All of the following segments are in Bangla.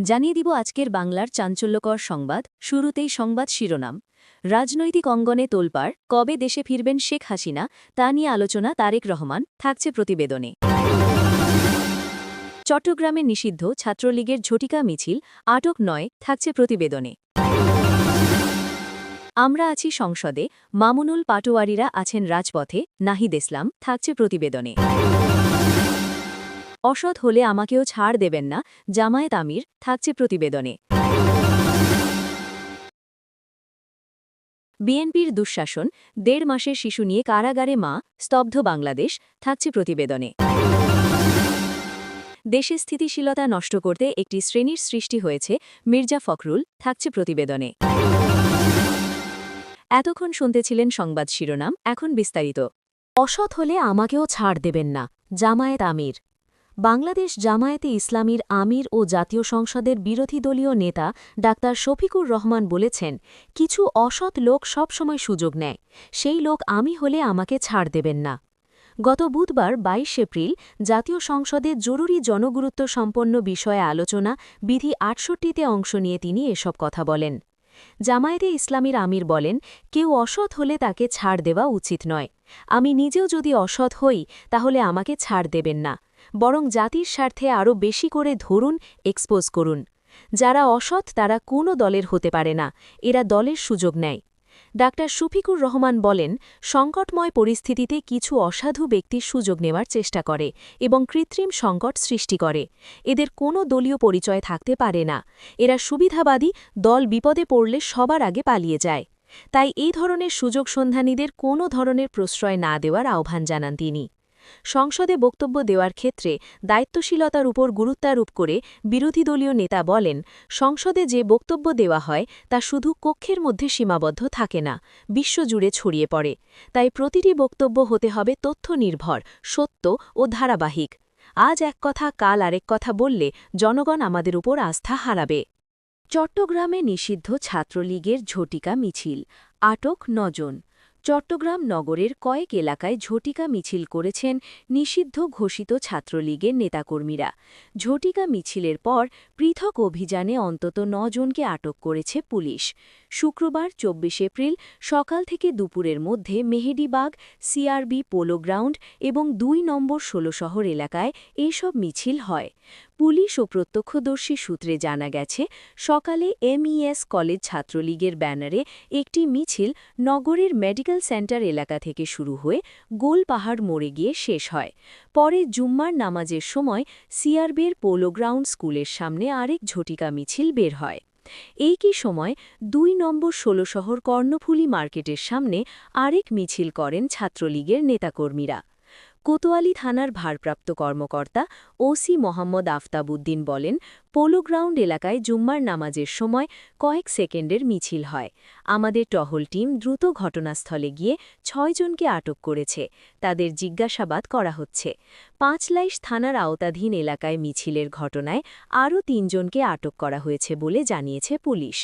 জানিয়ে দিব আজকের বাংলার চাঞ্চল্যকর সংবাদ। শুরুতেই সংবাদ শিরোনাম। রাজনৈতিক অঙ্গনে তোলপাড়, কবে দেশে ফিরবেন শেখ হাসিনা তা নিয়ে আলোচনা তারেক রহমান, থাকছে প্রতিবেদনে। চট্টগ্রামে নিষিদ্ধ ছাত্রলীগের ঝটিকা মিছিল, আটক নয়, থাকছে প্রতিবেদনে। আমরা আছি সংসদে, মামুনুল পাটোয়ারিরা আছেন রাজপথে, নাহিদ ইসলাম, থাকছে প্রতিবেদনে। অসৎ হলে আমাকেও ছাড় দেবেন না, জামায়াত আমির, থাকছে প্রতিবেদনে। বিএনপির দুঃশাসন, ১.৫ মাসের শিশু নিয়ে কারাগারে মা, স্তব্ধ বাংলাদেশ, থাকছে প্রতিবেদনে। দেশে স্থিতিশীলতা নষ্ট করতে একটি শ্রেণীর সৃষ্টি হয়েছে, মির্জা ফখরুল, থাকছে প্রতিবেদনে। এতক্ষণ শুনতেছিলেন সংবাদ শিরোনাম, এখন বিস্তারিত। অসৎ হলে আমাকেও ছাড় দেবেন না, জামায়াত আমির। বাংলাদেশ জামায়াতে ইসলামীর আমির ও জাতীয় সংসদের বিরোধী দলীয় নেতা ডাক্তার শফিকুর রহমান বলেছেন, কিছু অসৎ লোক সবসময় সুযোগ নেয়, সেই লোক আমি হলে আমাকে ছাড় দেবেন না। গত বুধবার ২২ এপ্রিল জাতীয় সংসদে জরুরি জনগুরুত্ব সম্পন্ন বিষয়ে আলোচনা বিধি ৬৮তে অংশ নিয়ে তিনি এসব কথা বলেন। জামায়াতে ইসলামীর আমির বলেন, কেউ অসৎ হলে তাকে ছাড় দেওয়া উচিত নয়। আমি নিজেও যদি অসৎ হই তাহলে আমাকে ছাড় দেবেন না, বরং জাতির স্বার্থে আরও বেশি করে ধরুন, এক্সপোজ করুন। যারা অসৎ তারা কোনো দলের হতে পারে না, এরা দলের সুযোগ নেয়। ডাক্তার শফিকুর রহমান বলেন, সংকটময় পরিস্থিতিতে কিছু অসাধু ব্যক্তি সুযোগ নেওয়ার চেষ্টা করে এবং কৃত্রিম সংকট সৃষ্টি করে। এদের কোনো দলীয় পরিচয় থাকতে পারে না, এরা সুবিধাবাদী, দল বিপদে পড়লে সবার আগে পালিয়ে যায়। তাই এই ধরনের সুযোগ সন্ধানীদের কোনো ধরনের প্রশ্রয় না দেওয়ার আহ্বান জানান তিনি। সংসদে বক্তব্য দেওয়ার ক্ষেত্রে দায়িত্বশীলতার উপর গুরুত্বারোপ করে বিরোধী দলীয় নেতা বলেন, সংসদে যে বক্তব্য দেওয়া হয় তা শুধু কক্ষের মধ্যে সীমাবদ্ধ থাকে না, বিশ্বজুড়ে ছড়িয়ে পড়ে। তাই প্রতিটি বক্তব্য হতে হবে তথ্য নির্ভর, সত্য ও ধারাবাহিক। আজ এক কথা কাল আরেক কথা বললে জনগণ আমাদের উপর আস্থা হারাবে। চট্টগ্রামে নিষিদ্ধ ছাত্রলীগের ঝটিকা মিছিল, আটক ৯ জন। চট্টগ্রাম নগরের কয়েক এলাকায় ঝটিকা মিছিল করেছেন নিষিদ্ধ ঘোষিত ছাত্রলীগের নেতাকর্মীরা। ঝটিকা মিছিলের পর পৃথক অভিযানে অন্তত ৯ জনকে আটক করেছে পুলিশ। শুক্রবার ২৪ এপ্রিল সকাল থেকে দুপুরের মধ্যে মেহেদীবাগ, সিআরবি পোলো গ্রাউন্ড এবং ২ নম্বর ১৬ শহর এলাকায় এসব মিছিল হয়। পুলিশ ও প্রত্যক্ষদর্শী সূত্রে জানা গেছে, সকালে এমইএস কলেজ ছাত্রলীগের ব্যানারে একটি মিছিল নগরের মেডিকেল সেন্টার এলাকা থেকে শুরু হয়ে গোলপাহাড় মোড়ে গিয়ে শেষ হয়। পরে জুম্মার নামাজের সময় সিআরবির পোলো গ্রাউন্ড স্কুলের সামনে আরেক ঝটিকা মিছিল বের হয়। একই সময় ২ নম্বর ১৬ শহর কর্ণফুলী মার্কেটের সামনে আরেক মিছিল করেন ছাত্রলীগের নেতাকর্মীরা। কোতোয়ালি থানার ভারপ্রাপ্ত কর্মকর্তা ওসি মোহাম্মদ আফতাব উদ্দিন বলেন, পোলো গ্রাউন্ড এলাকায় জুম্মার নামাজের সময় কয়েক সেকেন্ডের মিছিল হয়। আমাদের টহল টিম দ্রুত ঘটনাস্থলে গিয়ে ৬ জনকে আটক করেছে, তাদের জিজ্ঞাসাবাদ করা হচ্ছে। পাঁচলাইশ থানার আওতাধীন এলাকায় মিছিলের ঘটনায় আরও ৩ জনকে আটক করা হয়েছে বলে জানিয়েছে পুলিশ।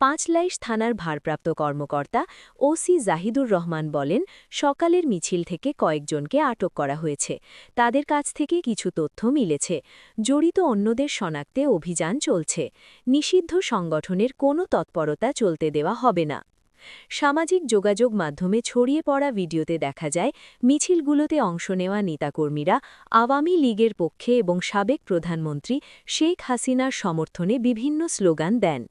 পাঁচলাইশ থানার ভারপ্রাপ্ত কর্মকর্তা ওসি জাহিদুর রহমান বলেন, সকালের মিছিল থেকে কয়েকজনকে আটক করা হয়েছে, তাদের কাছ থেকে কিছু তথ্য মিলেছে। জড়িত অন্যদের শনাক্তে অভিযান চলছে। নিষিদ্ধ সংগঠনের কোনো তৎপরতা চলতে দেওয়া হবে না। সামাজিক যোগাযোগ মাধ্যমে ছড়িয়ে পড়া ভিডিওতে দেখা যায়, মিছিলগুলোতে অংশ নেওয়া নেতাকর্মীরা আওয়ামী লীগের পক্ষে এবং সাবেক প্রধানমন্ত্রী শেখ হাসিনার সমর্থনে বিভিন্ন স্লোগান দেন।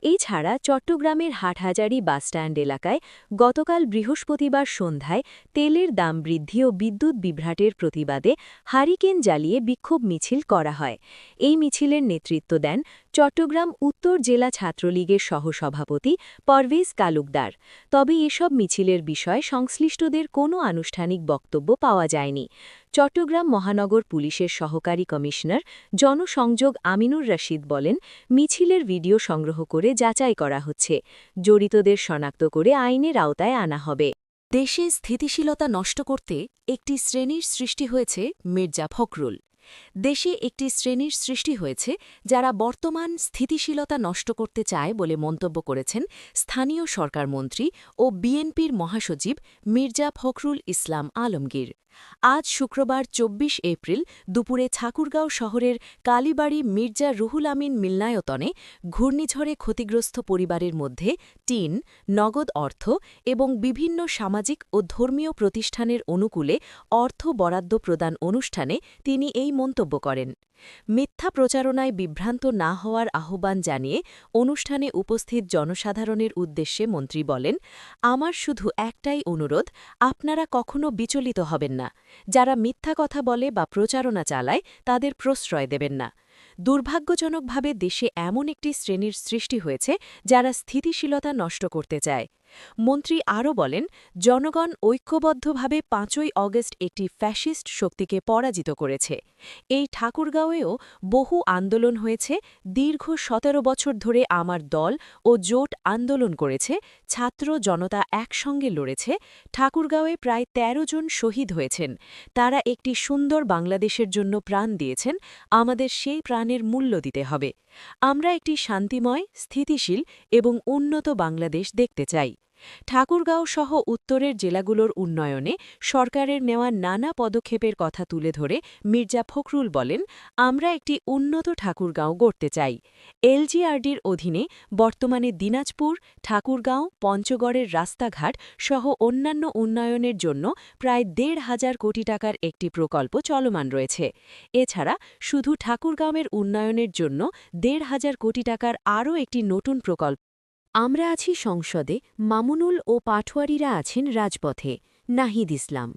এছাড়া চট্টগ্রামের হাটহাজারী বাসস্ট্যান্ড এলাকায় গতকাল বৃহস্পতিবার সন্ধ্যায় তেলের দাম বৃদ্ধি ও বিদ্যুৎ বিভ্রাটের প্রতিবাদে হারিকেন জ্বালিয়ে বিক্ষোভ মিছিল করা হয়। এই মিছিলের নেতৃত্ব দেন চট্টগ্রাম উত্তর জেলা ছাত্রলীগের সহসভাপতি পারভেজ তালুকদার। তবে এসব মিছিলের বিষয়ে সংশ্লিষ্টদের কোনো আনুষ্ঠানিক বক্তব্য পাওয়া যায়নি। চট্টগ্রাম মহানগর পুলিশের সহকারী কমিশনার জনসংযোগ আমিনুর রশিদ বলেন, মিছিলের ভিডিও সংগ্রহ করে যাচাই করা হচ্ছে, জড়িতদের শনাক্ত করে আইনের আওতায় আনা হবে। দেশে স্থিতিশীলতা নষ্ট করতে একটি শ্রেণীর সৃষ্টি হয়েছে, মির্জা ফখরুল। দেশে একটি শ্রেণীর সৃষ্টি হয়েছে যারা বর্তমান স্থিতিশীলতা নষ্ট করতে চায় বলে মন্তব্য করেছেন স্থানীয় সরকারমন্ত্রী ও বিএনপির মহাসচিব মির্জা ফখরুল ইসলাম আলমগীর। আজ শুক্রবার ২৪ এপ্রিল দুপুরে ঠাকুরগাঁও শহরের কালীবাড়ি মির্জা রুহুল আমিন মিলনায়তনে ঘূর্ণিঝড়ে ক্ষতিগ্রস্ত পরিবারের মধ্যে টিন, নগদ অর্থ এবং বিভিন্ন সামাজিক ও ধর্মীয় প্রতিষ্ঠানের অনুকূলে অর্থ বরাদ্দ প্রদান অনুষ্ঠানে তিনি এই মন্তব্য করেন। মিথ্যা প্রচারণায় বিভ্রান্ত না হওয়ার আহ্বান জানিয়ে অনুষ্ঠানে উপস্থিত জনসাধারণের উদ্দেশ্যে মন্ত্রী বলেন, আমার শুধু একটাই অনুরোধ, আপনারা কখনো বিচলিত হবেন না। যারা মিথ্যা কথা বলে বা প্রচারণা চালায় তাদের প্রশ্রয় দেবেন না। দুর্ভাগ্যজনকভাবে দেশে এমন একটি শ্রেণীর সৃষ্টি হয়েছে যারা স্থিতিশীলতা নষ্ট করতে চায়। মন্ত্রী আরও বলেন, জনগণ ঐক্যবদ্ধভাবে ৫ই অগস্ট একটি ফ্যাসিস্ট শক্তিকে পরাজিত করেছে। এই ঠাকুরগাঁওয়েও বহু আন্দোলন হয়েছে। দীর্ঘ ১৭ বছর ধরে আমার দল ও জোট আন্দোলন করেছে, ছাত্র জনতা একসঙ্গে লড়েছে। ঠাকুরগাঁওয়ে প্রায় ১৩ জন শহীদ হয়েছেন। তারা একটি সুন্দর বাংলাদেশের জন্য প্রাণ দিয়েছেন। আমাদের সেই প্রাণের মূল্য দিতে হবে। আমরা একটি শান্তিময়, স্থিতিশীল এবং উন্নত বাংলাদেশ দেখতে চাই। ঠাকুরগাঁও সহ উত্তরের জেলাগুলোর উন্নয়নে সরকারের নেওয়া নানা পদক্ষেপের কথা তুলে ধরে মির্জা ফখরুল বলেন, আমরা একটি উন্নত ঠাকুরগাঁও গড়তে চাই। এলজিআরডির অধীনে বর্তমানে দিনাজপুর, ঠাকুরগাঁও, পঞ্চগড়ের রাস্তাঘাট সহ অন্যান্য উন্নয়নের জন্য প্রায় ১,৫০০ কোটি টাকার একটি প্রকল্প চলমান রয়েছে। এছাড়া শুধু ঠাকুরগাঁওয়ের উন্নয়নের জন্য ১,৫০০ কোটি টাকার আরও একটি নতুন প্রকল্প। আমরা আছি সংসদে, মামুনুল ও পাটোয়ারিরা আছেন রাজপথে। নাহিদ ইসলাম।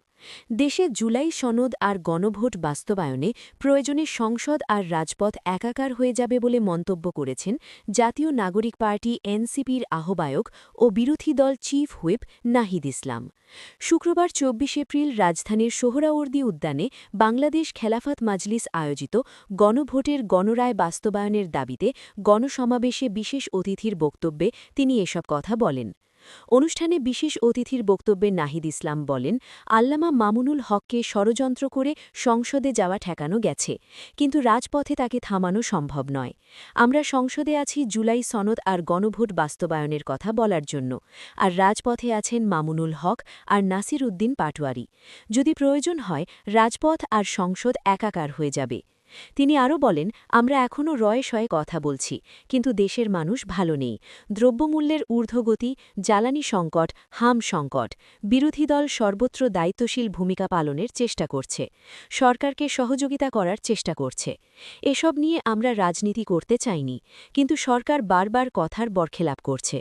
দেশে জুলাই সনদ আর গণভোট বাস্তবায়নে প্রয়োজনে সংসদ আর রাজপথ একাকার হয়ে যাবে বলে মন্তব্য করেছেন জাতীয় নাগরিক পার্টি এনসিপির আহ্বায়ক ও বিরোধী দল চিফ হুইপ নাহিদ ইসলাম। শুক্রবার ২৪ এপ্রিল রাজধানীর সোহরাওয়ার্দী উদ্যানে বাংলাদেশ খেলাফত মাজলিস আয়োজিত গণভোটের গণরায় বাস্তবায়নের দাবিতে গণসমাবেশে বিশেষ অতিথির বক্তব্যে তিনি এসব কথা বলেন। অনুষ্ঠানে বিশেষ অতিথির বক্তব্যে নাহিদ ইসলাম বলেন, আল্লামা মামুনুল হককে ষড়যন্ত্র করে সংসদে যাওয়া ঠেকানো গেছে, কিন্তু রাজপথে তাকে থামানো সম্ভব নয়। আমরা সংসদে আছি জুলাই সনদ আর গণভোট বাস্তবায়নের কথা বলার জন্য, আর রাজপথে আছেন মামুনুল হক আর নাসির উদ্দিন পাটোয়ারি। যদি প্রয়োজন হয় রাজপথ আর সংসদ একাকার হয়ে যাবে। তিনি আরও বলেন, আমরা এখনও রয়ে-শয়ে কথা বলছি, কিন্তু দেশের মানুষ ভালো নেই। দ্রব্যমূল্যের ঊর্ধ্বগতি, জ্বালানি সংকট, হাম সংকট। বিরোধী দল সর্বত্র দায়িত্বশীল ভূমিকা পালনের চেষ্টা করছে, সরকারকে সহযোগিতা করার চেষ্টা করছে। এসব নিয়ে আমরা রাজনীতি করতে চাইনি, কিন্তু সরকার বারবার কথার বরখেলাপ করছে।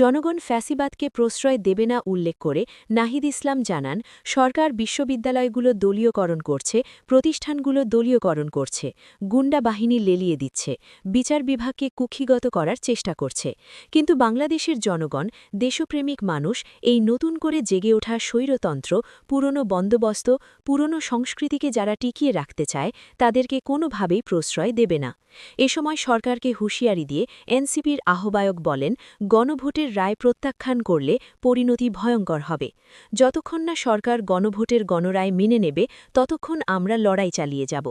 জনগণ ফ্যাসিবাদকে প্রশ্রয় দেবে না উল্লেখ করে নাহিদ ইসলাম জানান, সরকার বিশ্ববিদ্যালয়গুলো দলীয়করণ করছে, প্রতিষ্ঠানগুলো দলীয়করণ করছে, গুন্ডা বাহিনী লেলিয়ে দিচ্ছে, বিচার বিভাগকে কুক্ষিগত করার চেষ্টা করছে। কিন্তু বাংলাদেশের জনগণ, দেশপ্রেমিক মানুষ এই নতুন করে জেগে ওঠা স্বৈরতন্ত্র, পুরনো বন্দোবস্ত, পুরনো সংস্কৃতিকে যারা টিকিয়ে রাখতে চায় তাদেরকে কোনোভাবেই প্রশ্রয় দেবে না। এ সময় সরকারকে হুঁশিয়ারি দিয়ে এনসিপির আহ্বায়ক বলেন, গণভোটের রায় প্রত্যাখ্যান করলে পরিণতি ভয়ঙ্কর হবে। যতক্ষণ না সরকার গণভোটের গণরায় মেনে নেবে ততক্ষণ আমরা লড়াই চালিয়ে যাব।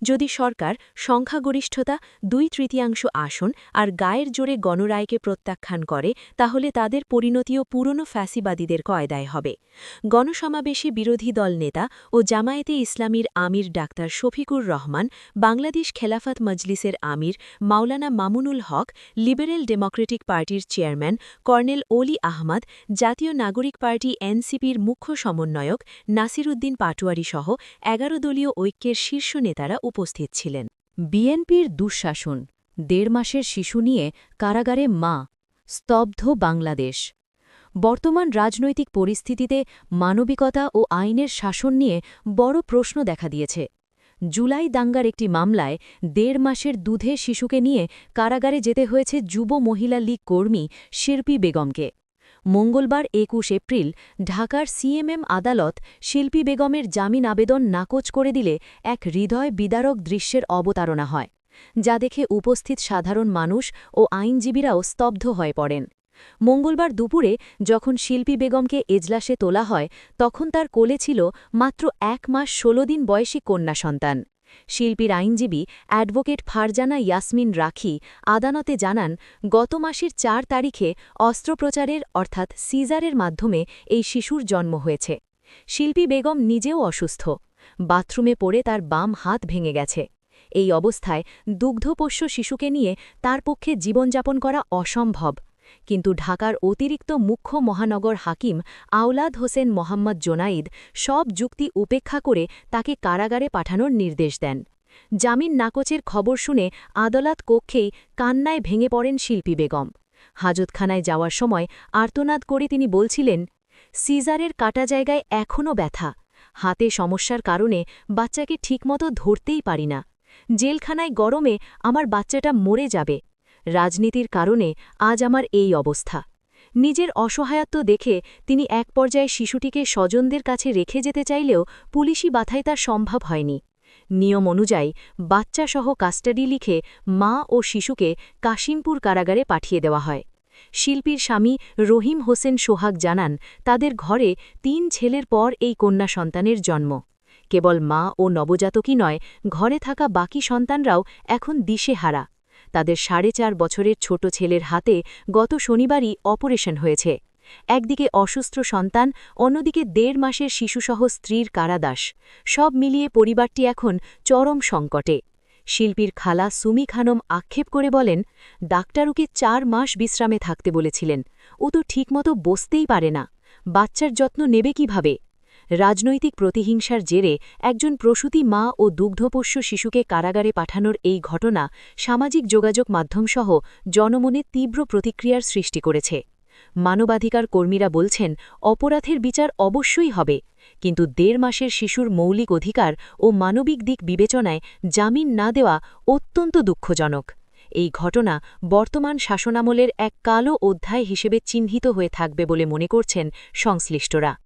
যদি সরকার সংখ্যাগরিষ্ঠতা, ২/৩ আসন আর গায়ের জোরে গণরায়কে প্রত্যাখ্যান করে তাহলে তাদের পরিণতিও পুরনো ফ্যাসিবাদীদের কয়দায় হবে। গণসমাবেশে বিরোধী দল নেতা ও জামায়াতে ইসলামীর আমির ডাক্তার শফিকুর রহমান, বাংলাদেশ খেলাফত মজলিসের আমির মাওলানা মামুনুল হক, লিবারেল ডেমোক্রেটিক পার্টির চেয়ারম্যান কর্নেল অলি আহমদ, জাতীয় নাগরিক পার্টি এনসিপির মুখ্য সমন্বয়ক নাসির উদ্দিন পাটোয়ারি সহ ১১ দলীয় ঐক্যের শীর্ষ নেতারা উপস্থিত ছিলেন। বিএনপির দুঃশাসন, ১.৫ মাসের শিশু নিয়ে কারাগারে মা, স্তব্ধ বাংলাদেশ। বর্তমান রাজনৈতিক পরিস্থিতিতে মানবিকতা ও আইনের শাসন নিয়ে বড় প্রশ্ন দেখা দিয়েছে। জুলাই দাঙ্গার একটি মামলায় ১.৫ মাসের দুধে শিশুকে নিয়ে কারাগারে যেতে হয়েছে যুব মহিলা লীগ কর্মী শিল্পী বেগমকে। মঙ্গলবার ২১ এপ্রিল ঢাকার সিএমএম আদালত শিল্পী বেগমের জামিন আবেদন নাকচ করে দিলে এক হৃদয় বিদারক দৃশ্যের অবতারণা হয়, যা দেখে উপস্থিত সাধারণ মানুষ ও আইনজীবীরাও স্তব্ধ হয়ে পড়েন। মঙ্গলবার দুপুরে যখন শিল্পী বেগমকে এজলাসে তোলা হয় তখন তার কোলে ছিল মাত্র ১ মাস ১৬ দিন বয়সী কন্যা সন্তান। শিল্পীর আইনজীবী অ্যাডভোকেট ফারজানা ইয়াসমিন রাখি আদালতে জানান, গত মাসের ৪ তারিখে অস্ত্রোপচারের অর্থাৎ সিজারের মাধ্যমে এই শিশুর জন্ম হয়েছে। শিল্পী বেগম নিজেও অসুস্থ, বাথরুমে পড়ে তার বাম হাত ভেঙে গেছে। এই অবস্থায় দুগ্ধপোষ্য শিশুকে নিয়ে তার পক্ষে জীবনযাপন করা অসম্ভব। কিন্তু ঢাকার অতিরিক্ত মুখ্য মহানগর হাকিম আওলাদ হোসেন মোহাম্মদ জোনাইদ সব যুক্তি উপেক্ষা করে তাকে কারাগারে পাঠানোর নির্দেশ দেন। জামিন নাকচের খবর শুনে আদালত কক্ষেই কান্নায় ভেঙে পড়েন শিল্পী বেগম। হাজতখানায় যাওয়ার সময় আর্তনাদ করে তিনি বলছিলেন, সিজারের কাটা জায়গায় এখনও ব্যথা, হাতে সমস্যার কারণে বাচ্চাকে ঠিকমতো ধরতেই পারি না। জেলখানায় গরমে আমার বাচ্চাটা মরে যাবে। রাজনীতির কারণে আজ আমার এই অবস্থা। নিজের অসহায়ত্ব দেখে তিনি এক পর্যায়ে শিশুটিকে স্বজনদের কাছে রেখে যেতে চাইলেও পুলিশি বাধায় তা সম্ভব হয়নি। নিয়ম অনুযায়ী বাচ্চাসহ কাস্টাডি লিখে মা ও শিশুকে কাশিমপুর কারাগারে পাঠিয়ে দেওয়া হয়। শিল্পীর স্বামী রহিম হোসেন সোহাগ জানান, তাদের ঘরে ৩ ছেলের পর এই কন্যা সন্তানের জন্ম। কেবল মা ও নবজাতকই নয়, ঘরে থাকা বাকি সন্তানরাও এখন দিশেহারা। তাদের ৪.৫ বছরের ছোট ছেলের হাতে গত শনিবারই অপারেশন হয়েছে। একদিকে অসুস্থ সন্তান, অন্যদিকে ১.৫ মাসের শিশুসহ স্ত্রীর কারাদাস। সব মিলিয়ে পরিবারটি এখন চরম সংকটে। শিল্পীর খালা সুমি খানম আক্ষেপ করে বলেন, ডাক্তার ওকে ৪ মাস বিশ্রামে থাকতে বলেছিলেন, ও তো ঠিকমতো বসতেই পারে না। বাচ্চার যত্ন নেবে কিভাবে? রাজনৈতিক প্রতিহিংসার জেরে একজন প্রসূতি মা ও দুগ্ধপোষ্য শিশুকে কারাগারে পাঠানোর এই ঘটনা সামাজিক যোগাযোগ মাধ্যমসহ জনমনে তীব্র প্রতিক্রিয়ার সৃষ্টি করেছে। মানবাধিকার কর্মীরা বলছেন, অপরাধের বিচার অবশ্যই হবে, কিন্তু ১.৫ মাসের শিশুর মৌলিক অধিকার ও মানবিক দিক বিবেচনায় জামিন না দেওয়া অত্যন্ত দুঃখজনক। এই ঘটনা বর্তমান শাসনামলের এক কালো অধ্যায় হিসেবে চিহ্নিত হয়ে থাকবে বলে মনে করছেন সংশ্লিষ্টরা।